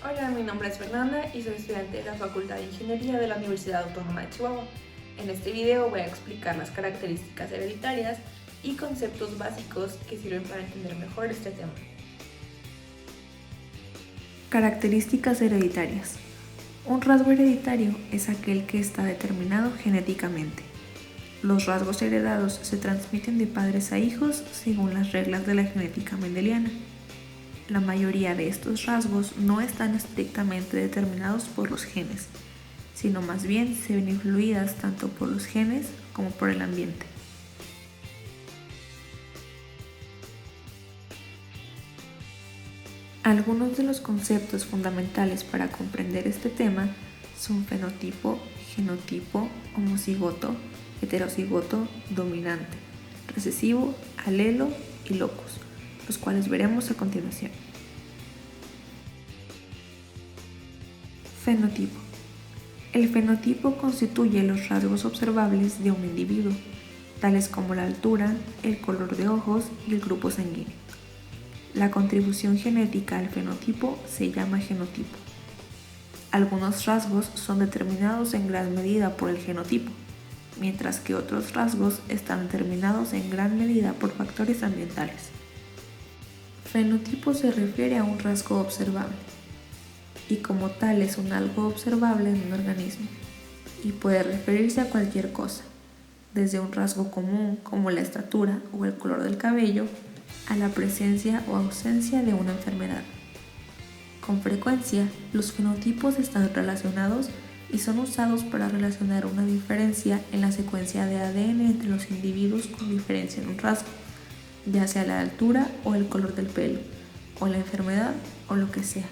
Hola, mi nombre es Fernanda y soy estudiante de la Facultad de Ingeniería de la Universidad Autónoma de Chihuahua. En este video voy a explicar las características hereditarias y conceptos básicos que sirven para entender mejor este tema. Características hereditarias. Un rasgo hereditario es aquel que está determinado genéticamente. Los rasgos heredados se transmiten de padres a hijos según las reglas de la genética mendeliana. La mayoría de estos rasgos no están estrictamente determinados por los genes, sino más bien se ven influidas tanto por los genes como por el ambiente. Algunos de los conceptos fundamentales para comprender este tema son fenotipo, genotipo, homocigoto, heterocigoto, dominante, recesivo, alelo y locus, los cuales veremos a continuación. Fenotipo. El fenotipo constituye los rasgos observables de un individuo, tales como la altura, el color de ojos y el grupo sanguíneo. La contribución genética al fenotipo se llama genotipo. Algunos rasgos son determinados en gran medida por el genotipo, mientras que otros rasgos están determinados en gran medida por factores ambientales. Fenotipo se refiere a un rasgo observable, y como tal es un algo observable en un organismo, y puede referirse a cualquier cosa, desde un rasgo común como la estatura o el color del cabello, a la presencia o ausencia de una enfermedad. Con frecuencia, los fenotipos están relacionados y son usados para relacionar una diferencia en la secuencia de ADN entre los individuos con diferencia en un rasgo, ya sea la altura o el color del pelo, o la enfermedad o lo que sea.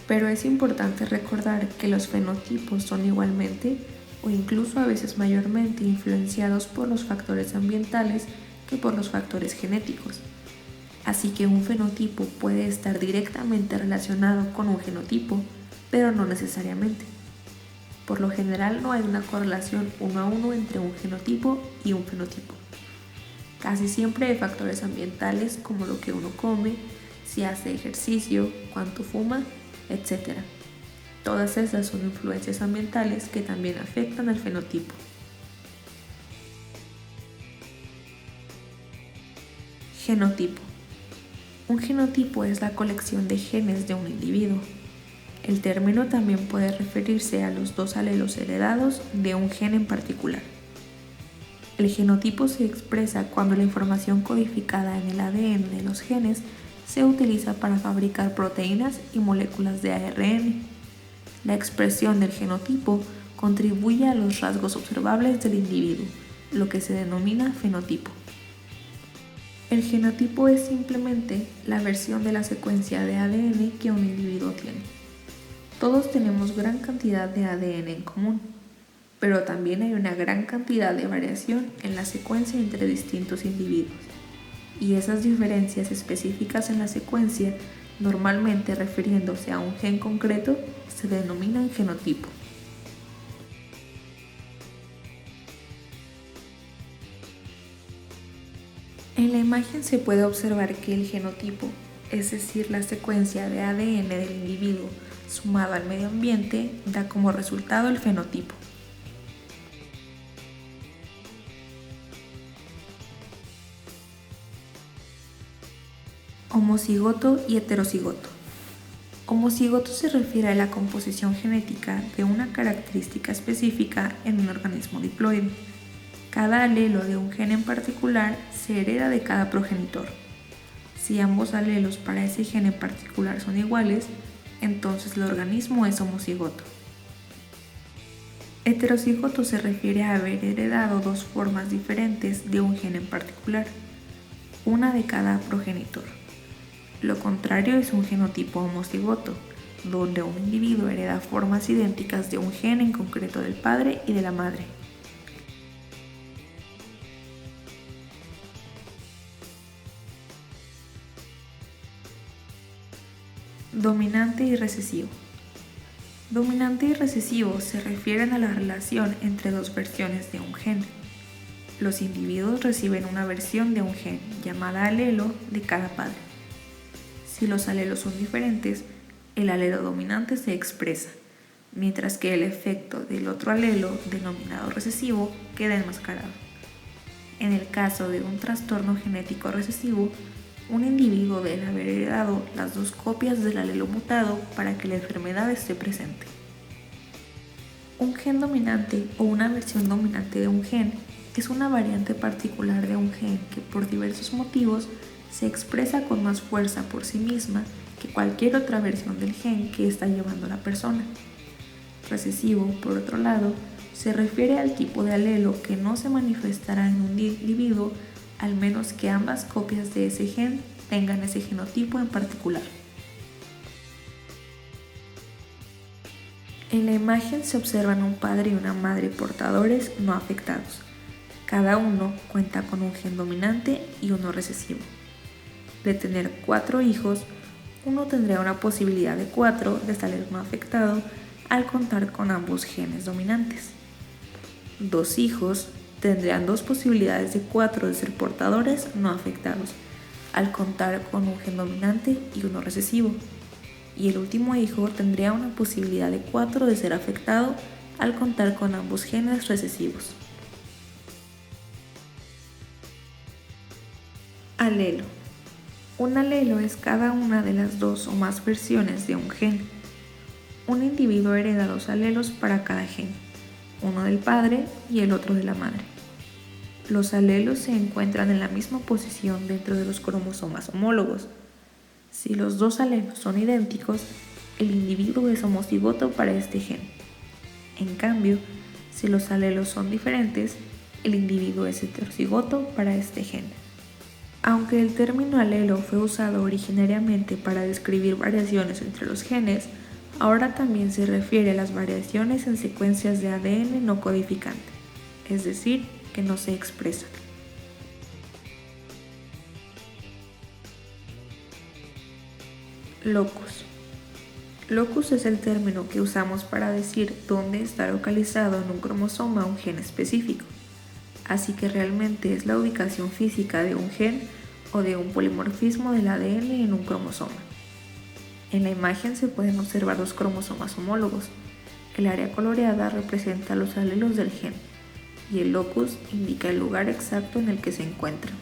Pero es importante recordar que los fenotipos son igualmente o incluso a veces mayormente influenciados por los factores ambientales que por los factores genéticos. Así que un fenotipo puede estar directamente relacionado con un genotipo, pero no necesariamente. Por lo general no hay una correlación 1 a 1 entre un genotipo y un fenotipo. Casi siempre hay factores ambientales como lo que uno come, si hace ejercicio, cuánto fuma, etc. Todas esas son influencias ambientales que también afectan al fenotipo. Genotipo. Un genotipo es la colección de genes de un individuo. El término también puede referirse a los dos alelos heredados de un gen en particular. El genotipo se expresa cuando la información codificada en el ADN de los genes se utiliza para fabricar proteínas y moléculas de ARN. La expresión del genotipo contribuye a los rasgos observables del individuo, lo que se denomina fenotipo. El genotipo es simplemente la versión de la secuencia de ADN que un individuo tiene. Todos tenemos gran cantidad de ADN en común, pero también hay una gran cantidad de variación en la secuencia entre distintos individuos. Y esas diferencias específicas en la secuencia, normalmente refiriéndose a un gen concreto, se denominan genotipo. En la imagen se puede observar que el genotipo, es decir, la secuencia de ADN del individuo sumado al medio ambiente, da como resultado el fenotipo. Homocigoto y heterocigoto. Homocigoto se refiere a la composición genética de una característica específica en un organismo diploide. Cada alelo de un gen en particular se hereda de cada progenitor. Si ambos alelos para ese gen en particular son iguales, entonces el organismo es homocigoto. Heterocigoto se refiere a haber heredado dos formas diferentes de un gen en particular, una de cada progenitor. Lo contrario es un genotipo homocigoto, donde un individuo hereda formas idénticas de un gen en concreto del padre y de la madre. Dominante y recesivo. Dominante y recesivo se refieren a la relación entre dos versiones de un gen. Los individuos reciben una versión de un gen llamada alelo de cada padre. Si los alelos son diferentes, el alelo dominante se expresa, mientras que el efecto del otro alelo, denominado recesivo, queda enmascarado. En el caso de un trastorno genético recesivo, un individuo debe haber heredado las dos copias del alelo mutado para que la enfermedad esté presente. Un gen dominante o una versión dominante de un gen es una variante particular de un gen que por diversos motivos se expresa con más fuerza por sí misma que cualquier otra versión del gen que está llevando la persona. Recesivo, por otro lado, se refiere al tipo de alelo que no se manifestará en un individuo al menos que ambas copias de ese gen tengan ese genotipo en particular. En la imagen se observan un padre y una madre portadores no afectados. Cada uno cuenta con un gen dominante y uno recesivo. De tener 4 hijos, uno tendrá una posibilidad de 4 de salir no afectado al contar con ambos genes dominantes. 2 hijos tendrán 2 posibilidades de 4 de ser portadores no afectados, al contar con un gen dominante y uno recesivo. Y el último hijo tendría una posibilidad de 4 de ser afectado al contar con ambos genes recesivos. Alelo. Un alelo es cada una de las 2 o más versiones de un gen. Un individuo hereda 2 alelos para cada gen, uno del padre y el otro de la madre. Los alelos se encuentran en la misma posición dentro de los cromosomas homólogos. Si los 2 alelos son idénticos, el individuo es homocigoto para este gen. En cambio, si los alelos son diferentes, el individuo es heterocigoto para este gen. Aunque el término alelo fue usado originariamente para describir variaciones entre los genes, ahora también se refiere a las variaciones en secuencias de ADN no codificante, es decir, que no se expresan. Locus. Locus es el término que usamos para decir dónde está localizado en un cromosoma un gen específico, así que realmente es la ubicación física de un gen o de un polimorfismo del ADN en un cromosoma. En la imagen se pueden observar 2 cromosomas homólogos. El área coloreada representa los alelos del gen y el locus indica el lugar exacto en el que se encuentran.